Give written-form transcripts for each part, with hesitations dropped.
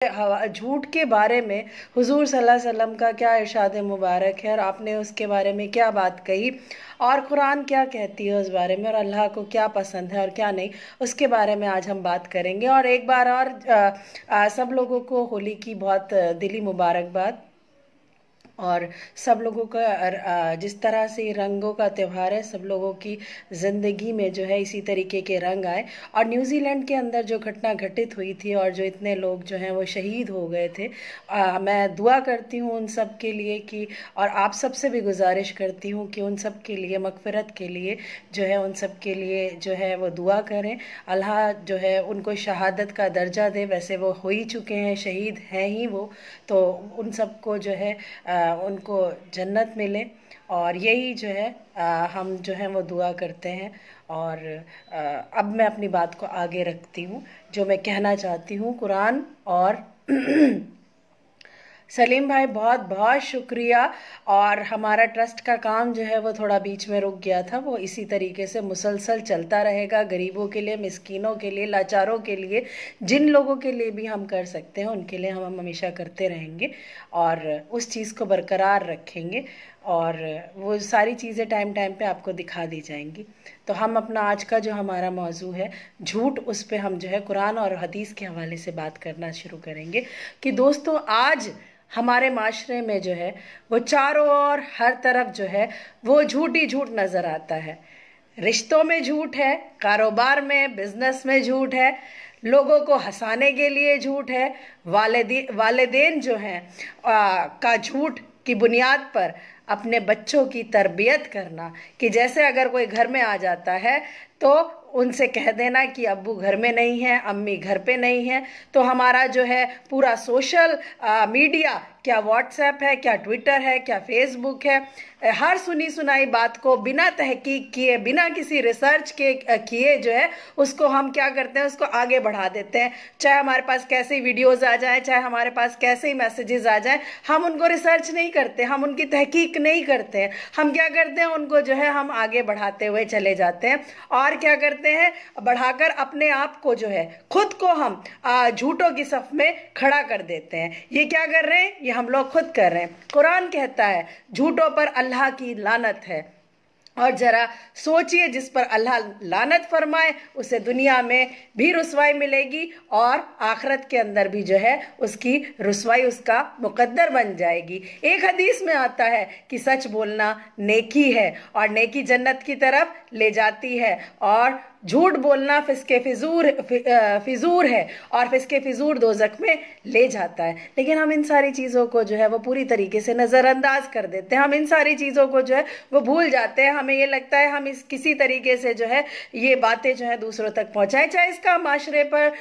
झूठ के बारे में हुजूर सल्लल्लाहु अलैहि वसल्लम का क्या इरशाद मुबारक है और आपने उसके बारे में क्या बात कही और कुरान क्या कहती है उस बारे में और अल्लाह को क्या पसंद है और क्या नहीं, उसके बारे में आज हम बात करेंगे। और एक बार और सब लोगों को होली की बहुत दिली मुबारकबाद। और सब लोगों का जिस तरह से रंगों का त्यौहार है, सब लोगों की ज़िंदगी में जो है इसी तरीके के रंग आए। और न्यूजीलैंड के अंदर जो घटना घटित हुई थी और जो इतने लोग जो हैं वो शहीद हो गए थे, मैं दुआ करती हूँ उन सब के लिए कि, और आप सबसे भी गुजारिश करती हूँ कि उन सब के लिए मगफिरत के लिए जो है उन सब के लिए जो है वो दुआ करें। अल्लाह जो है उनको शहादत का दर्जा दे। वैसे वो हो ही चुके हैं, शहीद हैं ही वो, तो उन सबको जो है उनको जन्नत मिले। और यही जो है हम जो है वो दुआ करते हैं। और अब मैं अपनी बात को आगे रखती हूँ। जो मैं कहना चाहती हूँ कुरान और सलीम भाई, बहुत बहुत शुक्रिया। और हमारा ट्रस्ट का काम जो है वो थोड़ा बीच में रुक गया था, वो इसी तरीके से मुसलसल चलता रहेगा। गरीबों के लिए, मिस्कीनों के लिए, लाचारों के लिए, जिन लोगों के लिए भी हम कर सकते हैं उनके लिए हम हमेशा करते रहेंगे और उस चीज़ को बरकरार रखेंगे। और वो सारी चीज़ें टाइम टाइम पे आपको दिखा दी जाएंगी। तो हम अपना आज का जो हमारा मौजू है झूठ, उस पे हम जो है कुरान और हदीस के हवाले से बात करना शुरू करेंगे। कि दोस्तों, आज हमारे माशरे में जो है वो चारों ओर हर तरफ जो है वो झूठ ही झूठ नज़र आता है। रिश्तों में झूठ है, कारोबार में, बिजनेस में झूठ है, लोगों को हंसाने के लिए झूठ है, वालिदैन जो हैं का झूठ की बुनियाद पर अपने बच्चों की तरबियत करना। कि जैसे अगर कोई घर में आ जाता है तो उनसे कह देना कि अब्बू घर में नहीं है, अम्मी घर पे नहीं है। तो हमारा जो है पूरा सोशल मीडिया, क्या व्हाट्सएप है, क्या ट्विटर है, क्या फेसबुक है, हर सुनी सुनाई बात को बिना तहकीक किए, बिना किसी रिसर्च के किए जो है उसको हम क्या करते हैं, उसको आगे बढ़ा देते हैं। चाहे हमारे पास कैसे ही वीडियोज़ आ जाएँ, चाहे हमारे पास कैसे ही मैसेजेस आ जाएँ, हम उनको रिसर्च नहीं करते, हम उनकी तहकीक नहीं करते हैं। हम क्या करते हैं, उनको जो है हम आगे बढ़ाते हुए चले जाते हैं। और क्या करते हैं, बढ़ाकर अपने आप को जो है खुद को हम झूठों की सफ में खड़ा कर देते हैं। ये क्या कर रहे हैं, ये हम लोग खुद कर रहे हैं। कुरान कहता है झूठों पर अल्लाह की लानत है। और जरा सोचिए, जिस पर अल्लाह लानत फरमाए उसे दुनिया में भी रुसवाई मिलेगी और आखिरत के अंदर भी जो है उसकी रुसवाई उसका मुकद्दर बन जाएगी। एक हदीस में आता है कि सच बोलना नेकी है और नेकी जन्नत की तरफ ले जाती है, और झूठ बोलना फिस्के फिजूर है और फिस्के फिजूर दोजख में ले जाता है। लेकिन हम इन सारी चीज़ों को जो है वो पूरी तरीके से नज़रअंदाज कर देते हैं। हम इन सारी चीज़ों को जो है वो भूल जाते हैं। हमें ये लगता है हम इस किसी तरीके से जो है ये बातें जो है दूसरों तक पहुँचाएं, चाहे इसका माशरे पर,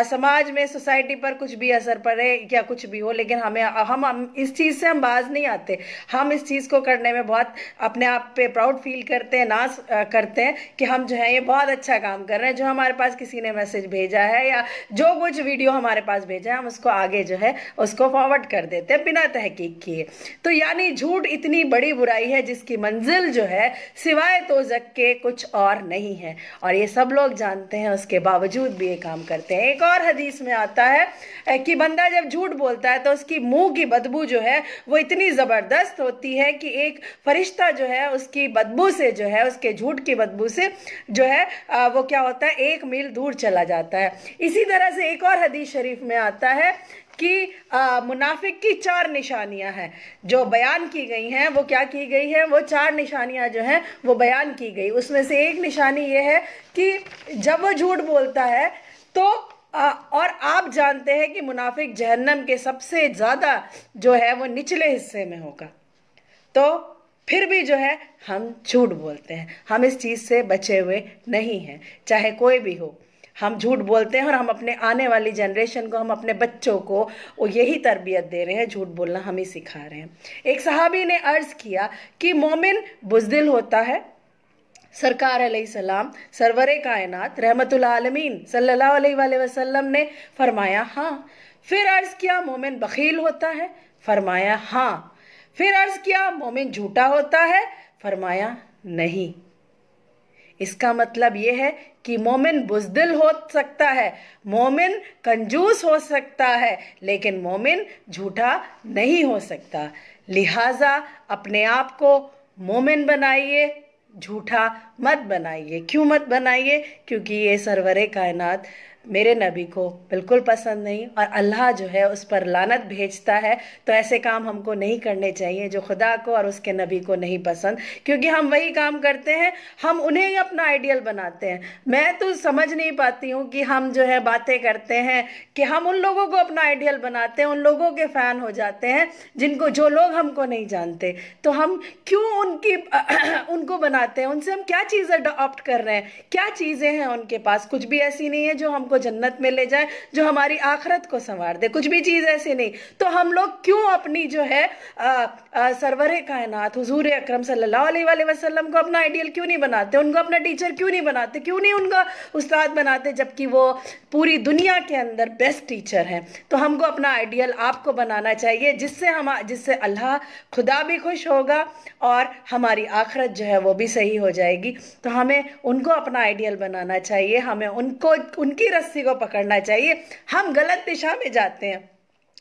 समाज में, सोसाइटी पर कुछ भी असर पड़े या कुछ भी हो। लेकिन हम इस चीज़ से हम बाज नहीं आते। हम इस चीज़ को करने में बहुत अपने आप पे प्राउड फील करते हैं, नाज करते हैं कि हम जो है ये बहुत अच्छा काम कर रहे हैं। जो हमारे पास किसी ने मैसेज भेजा है या जो कुछ वीडियो हमारे पास भेजा है, हम उसको आगे जो है उसको फॉरवर्ड कर देते हैं बिना तहकीक किए। तो यानी झूठ इतनी बड़ी बुराई है जिसकी मंजिल जो है सिवाय तोज़क के कुछ और नहीं है, और ये सब लोग जानते हैं, उसके बावजूद भी ये काम करते हैं। एक और हदीस में आता है कि बंदा जब झूठ बोलता है तो उसकी मुंह की बदबू जो है वो इतनी ज़बरदस्त होती है कि एक फरिश्ता जो है उसकी बदबू से जो है, उसके झूठ की बदबू से जो है वो क्या होता है, 1 मील दूर चला जाता है। इसी तरह से एक और हदीस शरीफ में आता है कि मुनाफिक की 4 निशानियां हैं जो बयान की गई हैं। वो क्या की गई है, वो 4 निशानियां जो हैं वो बयान की गई। उसमें से एक निशानी ये है कि जब वो झूठ बोलता है तो और आप जानते हैं कि मुनाफिक जहन्नम के सबसे ज़्यादा जो है वो निचले हिस्से में होगा, तो फिर भी जो है हम झूठ बोलते हैं। हम इस चीज़ से बचे हुए नहीं हैं, चाहे कोई भी हो। हम झूठ बोलते हैं और हम अपने आने वाली जनरेशन को, हम अपने बच्चों को वो यही तरबियत दे रहे हैं, झूठ बोलना हम ही सिखा रहे हैं। एक सहाबी ने अर्ज़ किया कि मोमिन बुज़दिल होता है। सरकार अलैहिस्सलाम, सरवरे कायनात रहमतुल आलमीन सल्लल्लाहु अलैहि वसल्लम ने फरमाया हाँ। फिर अर्ज़ किया मोमिन बखील होता है, फरमाया हाँ। फिर अर्ज़ किया मोमिन झूठा होता है, फरमाया नहीं। इसका मतलब ये है कि मोमिन बुज़दिल हो सकता है, मोमिन कंजूस हो सकता है, लेकिन मोमिन झूठा नहीं हो सकता। लिहाजा अपने आप को मोमिन बनाइए, झूठा मत बनाइए। क्यों मत बनाइए? क्योंकि ये सरवरे कायनात मेरे नबी को बिल्कुल पसंद नहीं, और अल्लाह जो है उस पर लानत भेजता है। तो ऐसे काम हमको नहीं करने चाहिए जो खुदा को और उसके नबी को नहीं पसंद, क्योंकि हम वही काम करते हैं, हम उन्हें ही अपना आइडियल बनाते हैं। मैं तो समझ नहीं पाती हूँ कि हम जो है बातें करते हैं कि हम उन लोगों को अपना आइडियल बनाते हैं, उन लोगों के फ़ैन हो जाते हैं जिनको जो लोग हमको नहीं जानते। तो हम क्यों उनको बनाते हैं? उनसे हम क्या चीज़ अडॉप्ट कर रहे हैं? क्या चीज़ें हैं उनके पास? कुछ भी ऐसी नहीं है जो हमको जन्नत में ले जाए, जो हमारी आखिरत को संवार दे। कुछ भी चीज़ ऐसी नहीं। तो हम लोग क्यों अपनी जो है सरवरे कायनात हुजूर अकरम सल्लल्लाहु अलैहि वसल्लम को अपना आइडियल क्यों नहीं बनाते? उनको अपना टीचर क्यों नहीं बनाते? क्यों नहीं उनका उस्ताद बनाते, जबकि वो पूरी दुनिया के अंदर बेस्ट टीचर हैं? तो हमको अपना आइडियल आपको बनाना चाहिए, जिससे अल्लाह खुदा भी खुश होगा और हमारी आखिरत जो है वो भी सही हो जाएगी। तो हमें उनको अपना आइडियल बनाना चाहिए, हमें उनकी रस्सी को पकड़ना चाहिए। हम गलत दिशा में जाते हैं।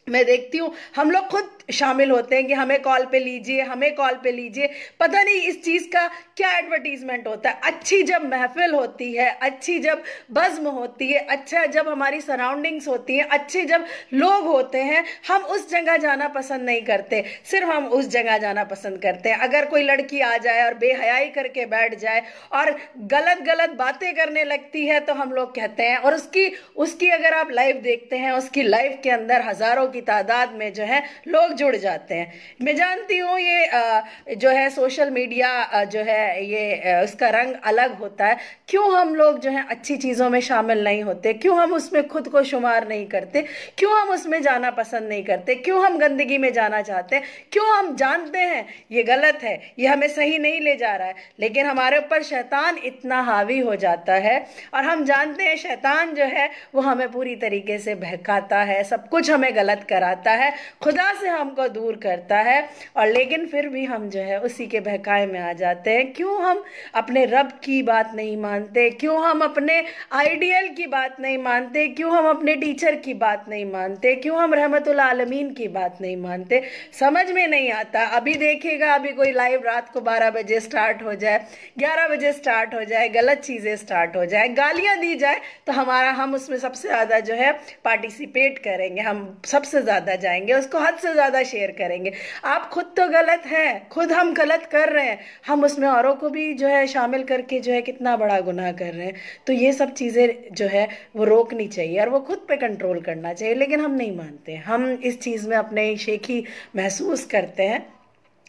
मैं देखती हूँ हम लोग खुद शामिल होते हैं कि हमें कॉल पे लीजिए, हमें कॉल पे लीजिए। पता नहीं इस चीज़ का क्या एडवर्टीजमेंट होता है। अच्छी जब महफिल होती है, अच्छी जब बज़्म होती है, अच्छा जब हमारी सराउंडिंग्स होती हैं, अच्छे जब लोग होते हैं, हम उस जगह जाना पसंद नहीं करते। सिर्फ हम उस जगह जाना पसंद करते हैं। अगर कोई लड़की आ जाए और बेहयाई करके बैठ जाए और गलत गलत बातें करने लगती है तो हम लोग कहते हैं, और उसकी अगर आप लाइव देखते हैं, उसकी लाइव के अंदर हज़ारों की तादाद में जो है लोग जुड़ जाते हैं। मैं जानती हूँ ये जो है सोशल मीडिया जो है ये उसका रंग अलग होता है। क्यों हम लोग जो है अच्छी चीज़ों में शामिल नहीं होते? क्यों हम उसमें खुद को शुमार नहीं करते? क्यों हम उसमें जाना पसंद नहीं करते? क्यों हम गंदगी में जाना चाहते हैं? क्यों हम जानते हैं ये गलत है, ये हमें सही नहीं ले जा रहा है, लेकिन हमारे ऊपर शैतान इतना हावी हो जाता है और हम जानते हैं शैतान जो है वो हमें पूरी तरीके से बहकाता है, सब कुछ हमें गलत कराता है, खुदा से हमको दूर करता है, और लेकिन फिर भी हम जो है उसी के बहकाए में आ जाते हैं। क्यों हम अपने रब की बात नहीं मानते? क्यों हम अपने आइडियल की बात नहीं मानते? क्यों हम अपने टीचर की बात नहीं मानते? क्यों हम रहमतुल आलमीन की बात नहीं मानते? समझ में नहीं आता। अभी देखिएगा, अभी कोई लाइव रात को 12 बजे स्टार्ट हो जाए, 11 बजे स्टार्ट हो जाए, गलत चीज़ें स्टार्ट हो जाए, गालियाँ दी जाए, तो हम उसमें सबसे ज़्यादा जो है पार्टिसिपेट करेंगे, हम सबसे ज़्यादा जाएंगे, उसको हद से ज़्यादा शेयर करेंगे। आप खुद तो गलत हैं, खुद हम गलत कर रहे हैं, हम उसमें औरों को भी जो है शामिल करके जो है कितना बड़ा गुनाह कर रहे हैं। तो ये सब चीज़ें जो है वो रोकनी चाहिए और वो खुद पे कंट्रोल करना चाहिए, लेकिन हम नहीं मानते। हम इस चीज़ में अपने शेखी महसूस करते हैं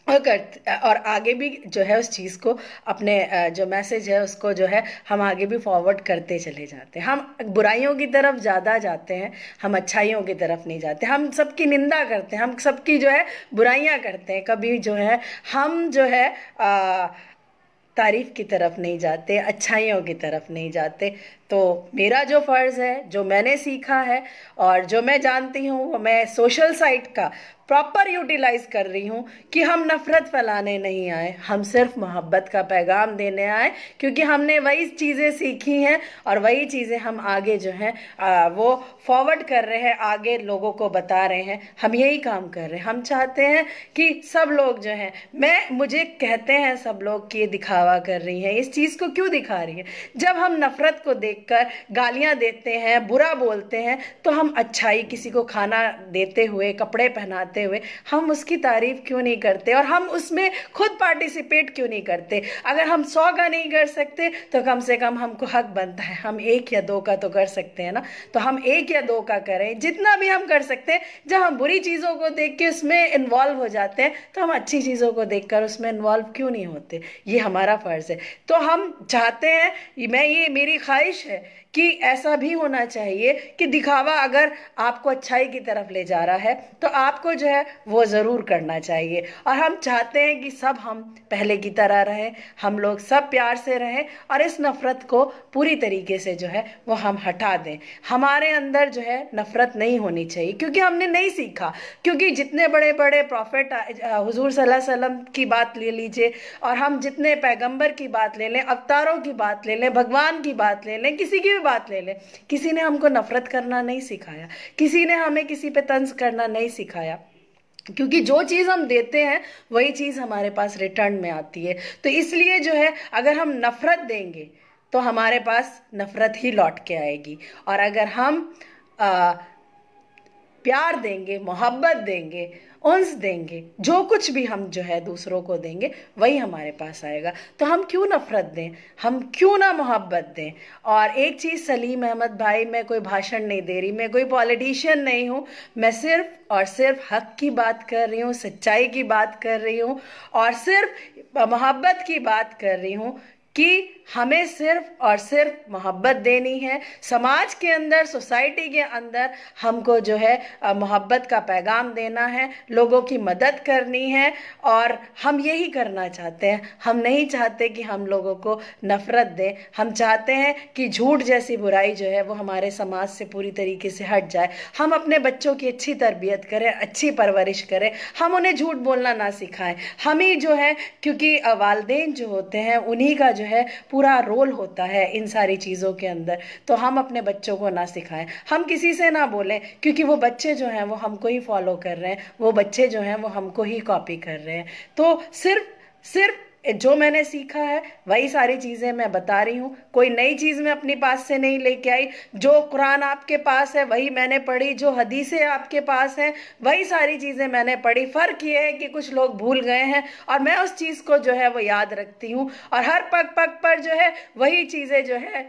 और आगे भी जो है उस चीज़ को अपने जो मैसेज है उसको जो है हम आगे भी फॉरवर्ड करते चले जाते हैं। हम बुराइयों की तरफ ज़्यादा जाते हैं, हम अच्छाइयों की तरफ नहीं जाते। हम सबकी निंदा करते हैं, हम सबकी जो है बुराइयां करते हैं, कभी जो है हम जो है तारीफ़ की तरफ नहीं जाते, अच्छाइयों की तरफ नहीं जाते। तो मेरा जो फ़र्ज़ है, जो मैंने सीखा है और जो मैं जानती हूँ, वो मैं सोशल साइट का प्रॉपर यूटिलाइज़ कर रही हूँ कि हम नफ़रत फैलाने नहीं आए, हम सिर्फ मोहब्बत का पैगाम देने आए, क्योंकि हमने वही चीज़ें सीखी हैं और वही चीज़ें हम आगे जो हैं वो फॉरवर्ड कर रहे हैं, आगे लोगों को बता रहे हैं। हम यही काम कर रहे हैं। हम चाहते हैं कि सब लोग जो हैं, मुझे कहते हैं सब लोग कि ये दिखावा कर रही हैं। इस चीज़ को क्यों दिखा रही है? जब हम नफ़रत को देखकर गालियाँ देते हैं, बुरा बोलते हैं, तो हम अच्छाई, किसी को खाना देते हुए, कपड़े पहनाते हुए हम उसकी तारीफ क्यों नहीं करते और हम उसमें खुद पार्टिसिपेट क्यों नहीं करते? अगर हम 100 का नहीं कर सकते तो कम से कम हमको हक बनता है, हम 1 या 2 का तो कर सकते हैं ना। तो हम 1 या 2 का करें, जितना भी हम कर सकते हैं। जब हम बुरी चीज़ों को देख के उसमें इन्वॉल्व हो जाते हैं तो हम अच्छी चीज़ों को देखकर उसमें इन्वॉल्व क्यों नहीं होते? ये हमारा फ़र्ज़ है। तो हम चाहते हैं, ये मेरी ख्वाहिश है कि ऐसा भी होना चाहिए कि दिखावा अगर आपको अच्छाई की तरफ ले जा रहा है तो आपको जो है वो ज़रूर करना चाहिए। और हम चाहते हैं कि सब हम पहले की तरह रहें, हम लोग सब प्यार से रहें और इस नफ़रत को पूरी तरीके से जो है वो हम हटा दें। हमारे अंदर जो है नफ़रत नहीं होनी चाहिए, क्योंकि हमने नहीं सीखा। क्योंकि जितने बड़े बड़े प्रॉफिट हुजूर सल्लल्लाहु अलैहि वसल्लम की बात ले लीजिए, और हम जितने पैगंबर की बात ले लें, अवतारों की बात ले लें, भगवान की बात ले लें, किसी की भी बात ले लें, किसी ने हमको नफ़रत करना नहीं सिखाया, किसी ने हमें किसी पे तंज करना नहीं सिखाया। क्योंकि जो चीज़ हम देते हैं वही चीज़ हमारे पास रिटर्न में आती है। तो इसलिए जो है अगर हम नफ़रत देंगे तो हमारे पास नफ़रत ही लौट के आएगी, और अगर हम प्यार देंगे, मोहब्बत देंगे, उन्स देंगे, जो कुछ भी हम जो है दूसरों को देंगे वही हमारे पास आएगा। तो हम क्यों नफ़रत दें, हम क्यों ना मोहब्बत दें। और एक चीज़ सलीम अहमद भाई, मैं कोई भाषण नहीं दे रही, मैं कोई पॉलिटिशियन नहीं हूँ, मैं सिर्फ और सिर्फ हक की बात कर रही हूँ, सच्चाई की बात कर रही हूँ, और सिर्फ मोहब्बत की बात कर रही हूँ कि हमें सिर्फ और सिर्फ मोहब्बत देनी है। समाज के अंदर, सोसाइटी के अंदर हमको जो है मोहब्बत का पैगाम देना है, लोगों की मदद करनी है, और हम यही करना चाहते हैं। हम नहीं चाहते कि हम लोगों को नफ़रत दें, हम चाहते हैं कि झूठ जैसी बुराई जो है वो हमारे समाज से पूरी तरीके से हट जाए। हम अपने बच्चों की अच्छी तरबियत करें, अच्छी परवरिश करें, हम उन्हें झूठ बोलना ना सिखाएं। हम ही जो है, क्योंकि वालिदैन जो होते हैं उन्हीं का जो है पूरा रोल होता है इन सारी चीज़ों के अंदर, तो हम अपने बच्चों को ना सिखाएं, हम किसी से ना बोलें, क्योंकि वो बच्चे जो हैं वो हमको ही फॉलो कर रहे हैं, वो बच्चे जो हैं वो हमको ही कॉपी कर रहे हैं। तो सिर्फ जो मैंने सीखा है वही सारी चीज़ें मैं बता रही हूँ। कोई नई चीज़ मैं अपनी पास से नहीं लेके आई। जो कुरान आपके पास है वही मैंने पढ़ी, जो हदीसें आपके पास हैं वही सारी चीज़ें मैंने पढ़ी। फ़र्क ये है कि कुछ लोग भूल गए हैं और मैं उस चीज़ को जो है वो याद रखती हूँ, और हर पग पग पर जो है वही चीज़ें जो है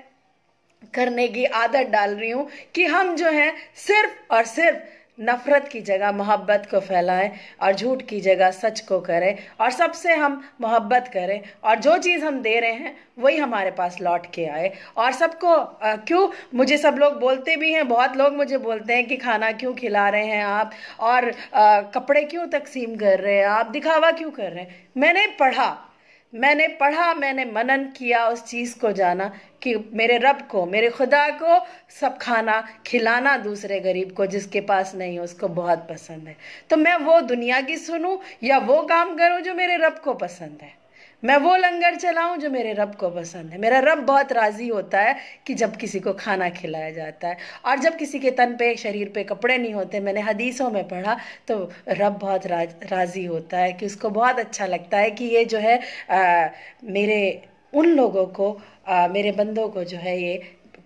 करने की आदत डाल रही हूँ कि हम जो है सिर्फ और सिर्फ नफ़रत की जगह मोहब्बत को फैलाएं, और झूठ की जगह सच को करें, और सबसे हम मोहब्बत करें, और जो चीज़ हम दे रहे हैं वही हमारे पास लौट के आए। और सबको क्यों, मुझे सब लोग बोलते भी हैं, बहुत लोग मुझे बोलते हैं कि खाना क्यों खिला रहे हैं आप, और कपड़े क्यों तकसीम कर रहे हैं आप, दिखावा क्यों कर रहे हैं। मैंने मनन किया, उस चीज़ को जाना कि मेरे रब को, मेरे खुदा को सब खाना खिलाना दूसरे गरीब को जिसके पास नहीं हो, उसको बहुत पसंद है। तो मैं वो दुनिया की सुनूं या वो काम करूं जो मेरे रब को पसंद है, मैं वो लंगर चलाऊं जो मेरे रब को पसंद है। मेरा रब बहुत राज़ी होता है कि जब किसी को खाना खिलाया जाता है, और जब किसी के तन पे, शरीर पे कपड़े नहीं होते, मैंने हदीसों में पढ़ा, तो रब बहुत राज़ी होता है कि उसको बहुत अच्छा लगता है कि ये जो है मेरे उन लोगों को, मेरे बंदों को जो है ये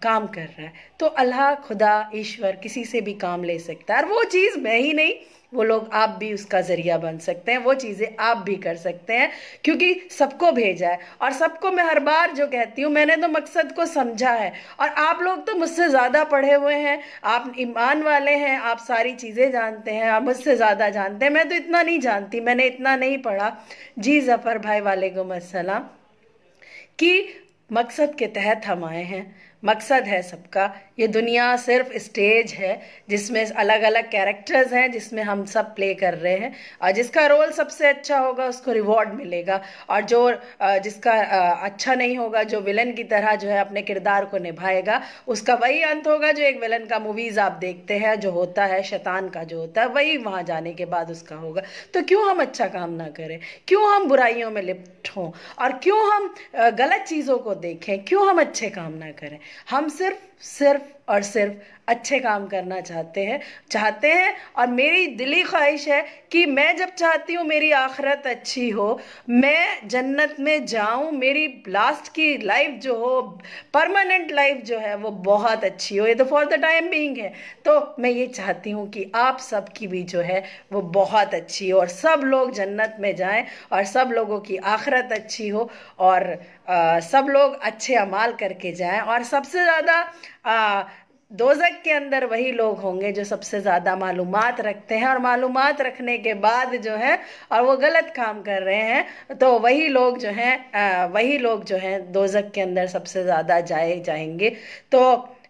काम कर रहा है। तो अल्लाह, खुदा, ईश्वर किसी से भी काम ले सकता है, और वो चीज़ मैं ही नहीं, वो लोग, आप भी उसका ज़रिया बन सकते हैं, वो चीज़ें आप भी कर सकते हैं, क्योंकि सबको भेजा है। और सबको मैं हर बार जो कहती हूँ, मैंने तो मकसद को समझा है, और आप लोग तो मुझसे ज़्यादा पढ़े हुए हैं, आप ईमान वाले हैं, आप सारी चीज़ें जानते हैं, आप मुझसे ज़्यादा जानते हैं। मैं तो इतना नहीं जानती, मैंने इतना नहीं पढ़ा। जी ज़फ़र भाई, वालेकुम अस्सलाम। कि मकसद के तहत हम आए हैं, मकसद है सबका। ये दुनिया सिर्फ स्टेज है जिसमें अलग अलग कैरेक्टर्स हैं, जिसमें हम सब प्ले कर रहे हैं, और जिसका रोल सबसे अच्छा होगा उसको रिवॉर्ड मिलेगा, और जो जिसका अच्छा नहीं होगा, जो विलन की तरह जो है अपने किरदार को निभाएगा, उसका वही अंत होगा जो एक विलन का मूवीज़ आप देखते हैं जो होता है, शैतान का जो होता है वही वहाँ जाने के बाद उसका होगा। तो क्यों हम अच्छा काम ना करें, क्यों हम बुराइयों में लिप्त हों, और क्यों हम गलत चीज़ों को देखें, क्यों हम अच्छे काम ना करें। हम सिर्फ और सिर्फ अच्छे काम करना चाहते हैं, और मेरी दिली ख्वाहिश है कि मैं जब चाहती हूँ मेरी आखिरत अच्छी हो, मैं जन्नत में जाऊँ, मेरी लास्ट की लाइफ जो हो, परमानेंट लाइफ जो है वो बहुत अच्छी हो। ये तो फॉर द टाइम बीइंग है। तो मैं ये चाहती हूँ कि आप सब की भी जो है वो बहुत अच्छी हो, और सब लोग जन्नत में जाएं, और सब लोगों की आखिरत अच्छी हो, और सब लोग अच्छे अमाल करके जाएं, और सबसे ज़्यादा दोज़ख के अंदर वही लोग होंगे जो सबसे ज़्यादा मालूमात रखते हैं, और मालूमात रखने के बाद जो है और वो गलत काम कर रहे हैं, तो वही लोग जो हैं दोज़ख के अंदर सबसे ज़्यादा जाएंगे। तो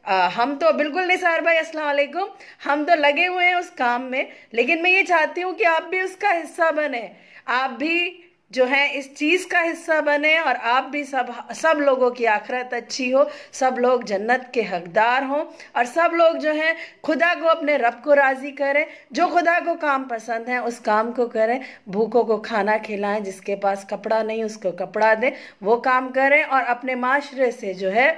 हम तो बिल्कुल निसार भाई, अस्सलाम वालेकुम, हम तो लगे हुए हैं उस काम में, लेकिन मैं ये चाहती हूँ कि आप भी उसका हिस्सा बने, आप भी जो है इस चीज़ का हिस्सा बने, और आप भी सब लोगों की आखिरत अच्छी हो, सब लोग जन्नत के हकदार हों, और सब लोग जो हैं खुदा को, अपने रब को राज़ी करें, जो खुदा को काम पसंद है उस काम को करें, भूखों को खाना खिलाएं, जिसके पास कपड़ा नहीं उसको कपड़ा दें, वो काम करें, और अपने माशरे से जो है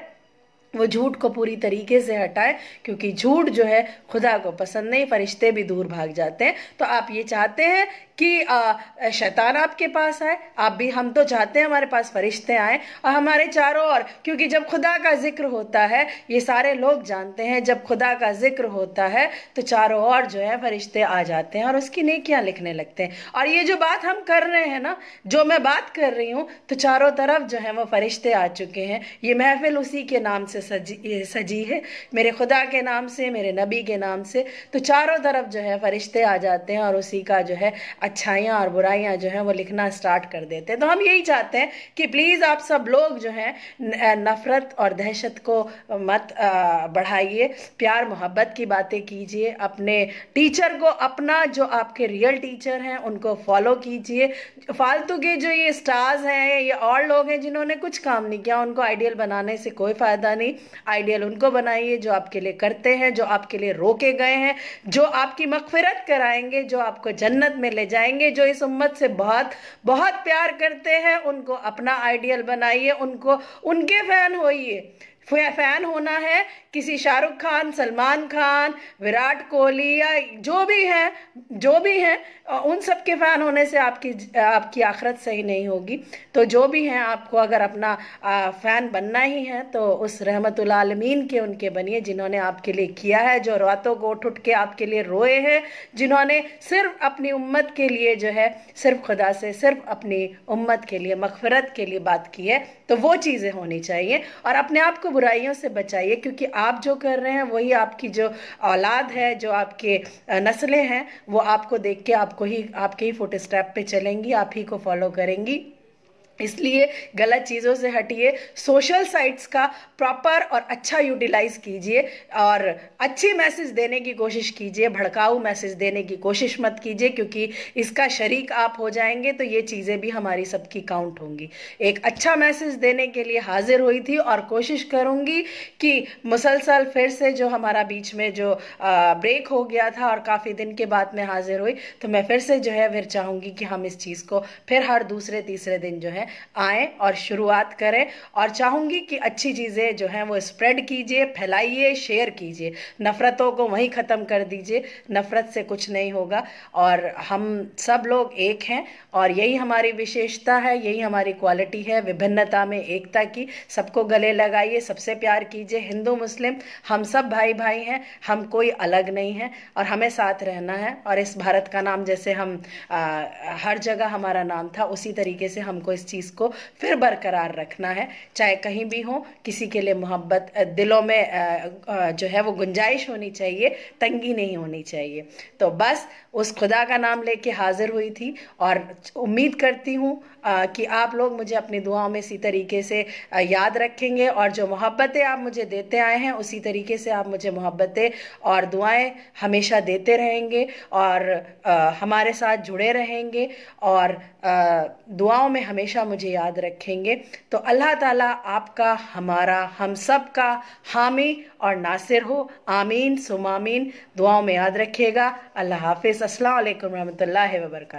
वो झूठ को पूरी तरीके से हटाए, क्योंकि झूठ जो है खुदा को पसंद नहीं, फरिश्ते भी दूर भाग जाते हैं। तो आप ये चाहते हैं कि शैतान आपके पास आए, आप भी, हम तो चाहते हैं हमारे पास फरिश्ते आए और हमारे चारों ओर, क्योंकि जब खुदा का जिक्र होता है, ये सारे लोग जानते हैं, जब खुदा का जिक्र होता है तो चारों ओर जो है फरिश्ते आ जाते हैं और उसकी नेकियां लिखने लगते हैं। और ये जो बात हम कर रहे हैं ना, जो मैं बात कर रही हूँ, तो चारों तरफ जो है वो फरिश्ते आ चुके हैं। ये महफिल उसी के नाम से सजी है, मेरे खुदा के नाम से, मेरे नबी के नाम से। तो चारों तरफ जो है फरिश्ते आ जाते हैं और उसी का जो है अच्छाइयाँ और बुराइयाँ जो हैं वो लिखना स्टार्ट कर देते हैं। तो हम यही चाहते हैं कि प्लीज़ आप सब लोग जो हैं नफ़रत और दहशत को मत बढ़ाइए, प्यार मोहब्बत की बातें कीजिए, अपने टीचर को, अपना जो आपके रियल टीचर हैं उनको फॉलो कीजिए। फालतू के जो ये स्टार्स हैं, ये और लोग हैं जिन्होंने कुछ काम नहीं किया, उनको आइडियल बनाने से कोई फ़ायदा नहीं। आइडियल उनको बनाइए जो आपके लिए करते हैं, जो आपके लिए रोके गए हैं, जो आपकी मग़फ़िरत कराएंगे, जो आपको जन्नत में ले जाएंगे, जो इस उम्मत से बहुत बहुत प्यार करते हैं, उनको अपना आइडियल बनाइए, उनको, उनके फैन होइए। फैन होना है किसी शाहरुख खान, सलमान खान, विराट कोहली या जो भी हैं, उन सब के फैन होने से आपकी आखिरत सही नहीं होगी। तो जो भी हैं, आपको अगर अपना फैन बनना ही है तो उस रहमतुल आलमीन के उनके बनिए जिन्होंने आपके लिए किया है, जो रातों को उठ के आपके लिए रोए हैं, जिन्होंने सिर्फ अपनी उम्मत के लिए जो है, सिर्फ खुदा से सिर्फ अपनी उम्मत के लिए, मग़फ़िरत के लिए बात की है। तो वो चीज़ें होनी चाहिए, और अपने आप को बुराइयों से बचाइए, क्योंकि आप जो कर रहे हैं वही आपकी जो औलाद है, जो आपके नस्लें हैं, वो आपको देख के आपके ही फुट स्टेप पे चलेंगी, आप ही को फॉलो करेंगी। इसलिए गलत चीज़ों से हटिए, सोशल साइट्स का प्रॉपर और अच्छा यूटिलाइज कीजिए, और अच्छी मैसेज देने की कोशिश कीजिए, भड़काऊ मैसेज देने की कोशिश मत कीजिए, क्योंकि इसका शरीक आप हो जाएंगे तो ये चीज़ें भी हमारी सबकी काउंट होंगी। एक अच्छा मैसेज देने के लिए हाजिर हुई थी, और कोशिश करूँगी कि मुसलसल फिर से जो हमारा बीच में जो ब्रेक हो गया था और काफ़ी दिन के बाद मैं हाजिर हुई, तो मैं फिर से जो है फिर चाहूँगी कि हम इस चीज़ को फिर हर दूसरे तीसरे दिन जो है आएँ और शुरुआत करें, और चाहूँगी कि अच्छी चीज़ें जो हैं वो स्प्रेड कीजिए, फैलाइए, शेयर कीजिए, नफ़रतों को वहीं ख़त्म कर दीजिए। नफ़रत से कुछ नहीं होगा, और हम सब लोग एक हैं, और यही हमारी विशेषता है, यही हमारी क्वालिटी है, विभिन्नता में एकता की। सबको गले लगाइए, सबसे प्यार कीजिए। हिंदू मुस्लिम हम सब भाई भाई हैं, हम कोई अलग नहीं हैं, और हमें साथ रहना है। और इस भारत का नाम जैसे हम हर जगह हमारा नाम था, उसी तरीके से हमको इस चीज़ को फिर बरकरार रखना है। चाहे कहीं भी हो, किसी के लिए मोहब्बत, दिलों में जो है वो गुंजाइश होनी चाहिए, तंगी नहीं होनी चाहिए। तो बस उस खुदा का नाम लेके हाजिर हुई थी, और उम्मीद करती हूँ कि आप लोग मुझे अपनी दुआओं में इसी तरीके से याद रखेंगे, और जो मोहब्बतें आप मुझे देते आए हैं उसी तरीके से आप मुझे मोहब्बतें और दुआएं हमेशा देते रहेंगे, और हमारे साथ जुड़े रहेंगे, और दुआओं में हमेशा मुझे याद रखेंगे। तो अल्लाह ताला आपका, हमारा, हम सब का हामी और नासिर हो। आमीन सुम आमीन। दुआओं में याद रखिएगा। अल्लाह हाफिज़। अस्सलाम वालेकुम रहमतुल्लाहि व बरकातहू।